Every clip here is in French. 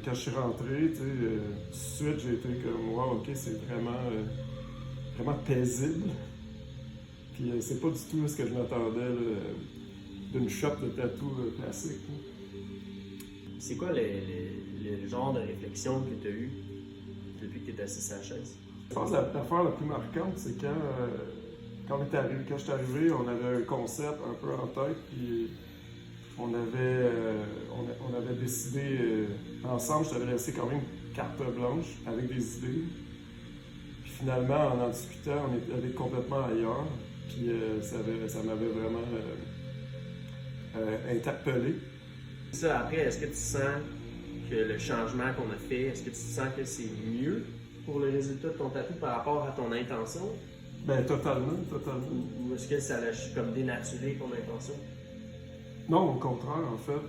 Quand je suis rentré, tout de suite, j'ai été comme, wow, ok, c'est vraiment paisible. Puis c'est pas du tout ce que je m'attendais là, d'une shop de tatou classique. Là. C'est quoi le genre de réflexion que tu as eu depuis que tu es assis sur la chaise? Je pense que l'affaire la plus marquante, c'est quand je suis arrivé, on avait un concept un peu en tête, puis on avait décidé ensemble, je t'avais laissé quand même carte blanche avec des idées. Puis finalement, en discutant, on est allé complètement ailleurs, puis ça m'avait vraiment interpellé. Ça, après, est-ce que tu sens que le changement qu'on a fait, est-ce que tu sens que c'est mieux pour le résultat de ton tatou par rapport à ton intention? Ben totalement. Ou est-ce que ça a comme dénaturé ton intention? Non, au contraire, en fait,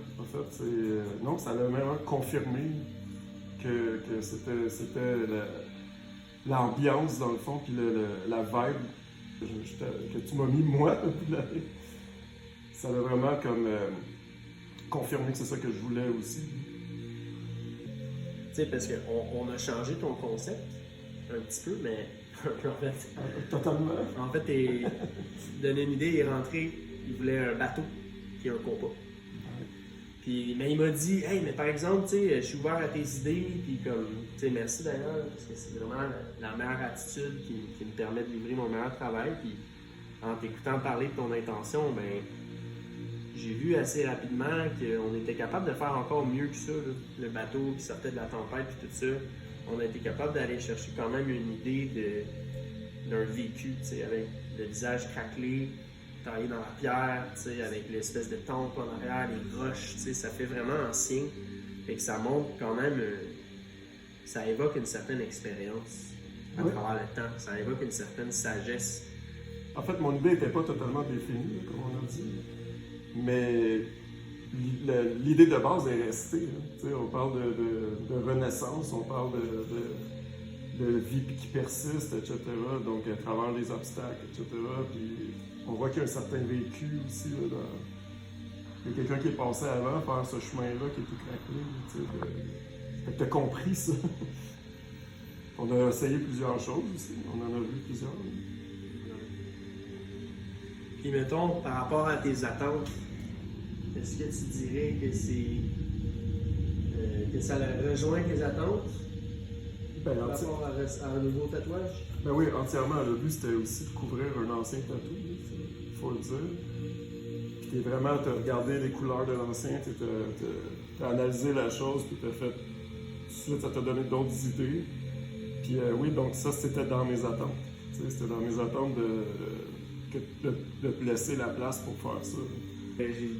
c'est non, ça l'a vraiment confirmé que c'était l'ambiance dans le fond, puis la vibe que tu m'as mis moi. Ça l'a vraiment comme confirmé que c'est ça que je voulais aussi. Tu sais, parce qu'on a changé ton concept un petit peu, mais en fait. Totalement. En fait, donner une idée, il est rentré, il voulait un bateau puis un compas. Puis, mais il m'a dit, hey, mais par exemple, tu sais, je suis ouvert à tes idées, puis comme, tu sais, merci d'ailleurs, parce que c'est vraiment la meilleure attitude qui me permet de livrer mon meilleur travail. Puis, en t'écoutant parler de ton intention, ben, j'ai vu assez rapidement qu'on était capable de faire encore mieux que ça, là. Le bateau qui sortait de la tempête, puis tout ça. On a été capable d'aller chercher quand même une idée d'un vécu, tu sais, avec le visage craquelé, taillé dans la pierre, tu sais, avec l'espèce de temple en arrière, les roches, tu sais, ça fait vraiment ancien. Et que ça montre quand même, ça évoque une certaine expérience à travers le temps, ça évoque une certaine sagesse. En fait, mon idée n'était pas totalement définie, comme on a dit, mais l'idée de base est restée. Hein. On parle de renaissance, on parle de vie qui persiste, etc. Donc, à travers les obstacles, etc. Puis, on voit qu'il y a un certain vécu aussi. Là, il y a quelqu'un qui est passé avant par ce chemin-là qui est tout craquelé. Fait que t'as compris ça. On a essayé plusieurs choses aussi. On en a vu plusieurs. Puis, mettons, par rapport à tes attentes, est-ce que tu dirais que que ça rejoint tes attentes par rapport à un nouveau tatouage? Ben oui, entièrement. Le but, c'était aussi de couvrir un ancien tatou, il faut le dire. Puis t'as regardé les couleurs de l'ancien, t'as analysé la chose, puis t'as fait... Tout de suite, ça t'a donné d'autres idées. Puis oui, donc ça, c'était dans mes attentes. C'était dans mes attentes de te laisser la place pour faire ça. J'ai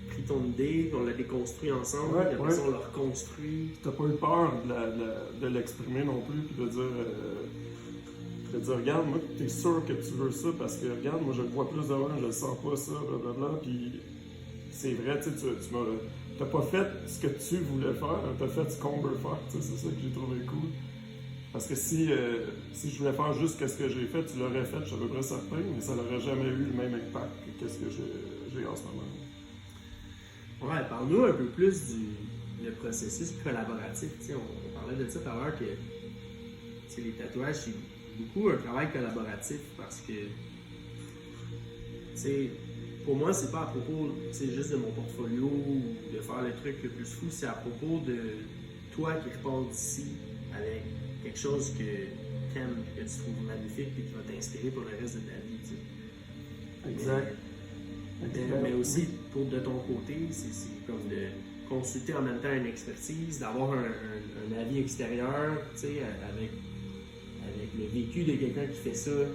pris ton idée, on l'a déconstruit ensemble, puis après ça, on l'a reconstruit. T'as pas eu peur de l'exprimer non plus, puis de dire, regarde, moi, t'es sûr que tu veux ça, parce que, regarde, moi, je le vois plus devant, je le sens pas, ça, blablabla, puis c'est vrai, tu t'as pas fait ce que tu voulais faire, t'as fait ce qu'on veut faire, c'est ça que j'ai trouvé cool. Parce que si je voulais faire juste ce que j'ai fait, tu l'aurais fait, je suis à peu près certain, mais ça n'aurait jamais eu le même impact que ce que j'ai en ce moment. Ouais, parle-nous un peu plus du processus collaboratif. On parlait de ça tout à l'heure que les tatouages, c'est beaucoup un travail collaboratif parce que pour moi, c'est pas à propos juste de mon portfolio ou de faire le truc le plus fou, c'est à propos de toi qui repars d'ici avec quelque chose que t'aimes, que tu trouves magnifique et qui va t'inspirer pour le reste de ta vie. T'sais. Exact. Mais aussi, de ton côté, c'est comme de consulter en même temps une expertise, d'avoir un avis extérieur, avec le vécu de quelqu'un qui fait ça,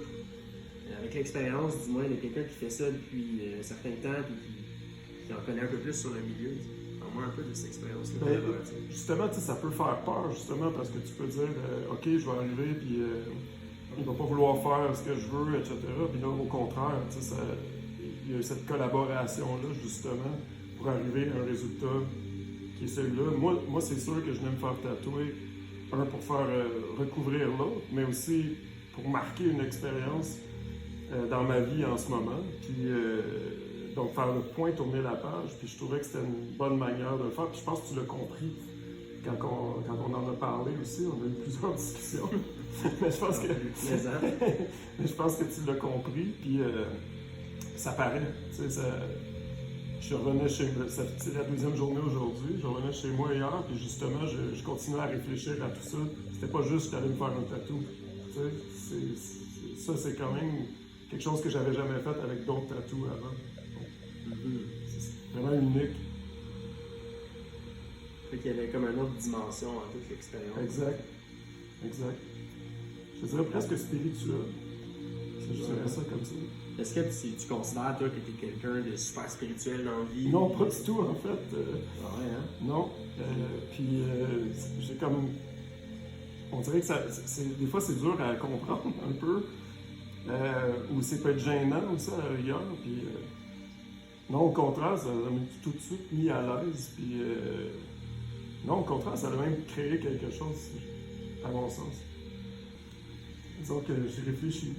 avec l'expérience du moins de quelqu'un qui fait ça depuis un certain temps et qui en connaît un peu plus sur le milieu. Parle-moi un peu de cette expérience-là. Justement, ça peut faire peur, justement, parce que tu peux dire, OK, je vais arriver, puis il va pas vouloir faire ce que je veux, etc. Puis là, au contraire, il y a cette collaboration-là, justement, pour arriver à un résultat qui est celui-là. Moi c'est sûr que je viens me faire tatouer, un pour faire recouvrir l'autre, mais aussi pour marquer une expérience dans ma vie en ce moment. Puis, donc, faire le point, tourner la page. Puis, je trouvais que c'était une bonne manière de le faire. Puis, je pense que tu l'as compris quand on en a parlé aussi, on a eu plusieurs discussions. Mais je pense que je pense que tu l'as compris, puis ça paraît. Tu sais, je revenais chez moi, c'est la deuxième journée aujourd'hui, je revenais chez moi hier, puis justement, je continuais à réfléchir à tout ça. C'était pas juste que j'allais me faire un tatou. Tu sais, ça, c'est quand même quelque chose que j'avais jamais fait avec d'autres tatous avant. C'est vraiment unique. Fait qu'il y avait comme une autre dimension à toute l'expérience. Exact. Je dirais presque spirituel. Je dirais ça comme ça. Est-ce que tu considères, toi, que tu es quelqu'un de super spirituel dans la vie? Non, pas du tout, en fait. Ouais, hein? Non. Puis, j'ai comme... On dirait que des fois, c'est dur à comprendre un peu. Ou c'est peut être gênant aussi à la rigueur. Puis, non, au contraire, ça m'a tout de suite mis à l'aise. Puis, non, au contraire, ça a même créé quelque chose, à mon sens. Disons que j'ai réfléchi.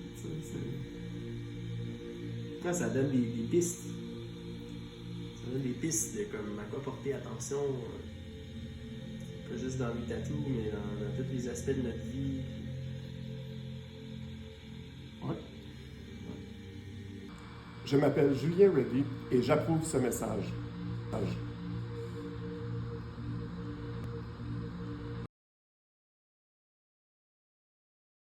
Ça donne des pistes. Ça donne des pistes de comme à quoi porter attention. Pas juste dans les tatous, mais dans tous les aspects de notre vie. Ouais. Je m'appelle Julien Reddy et j'approuve ce message.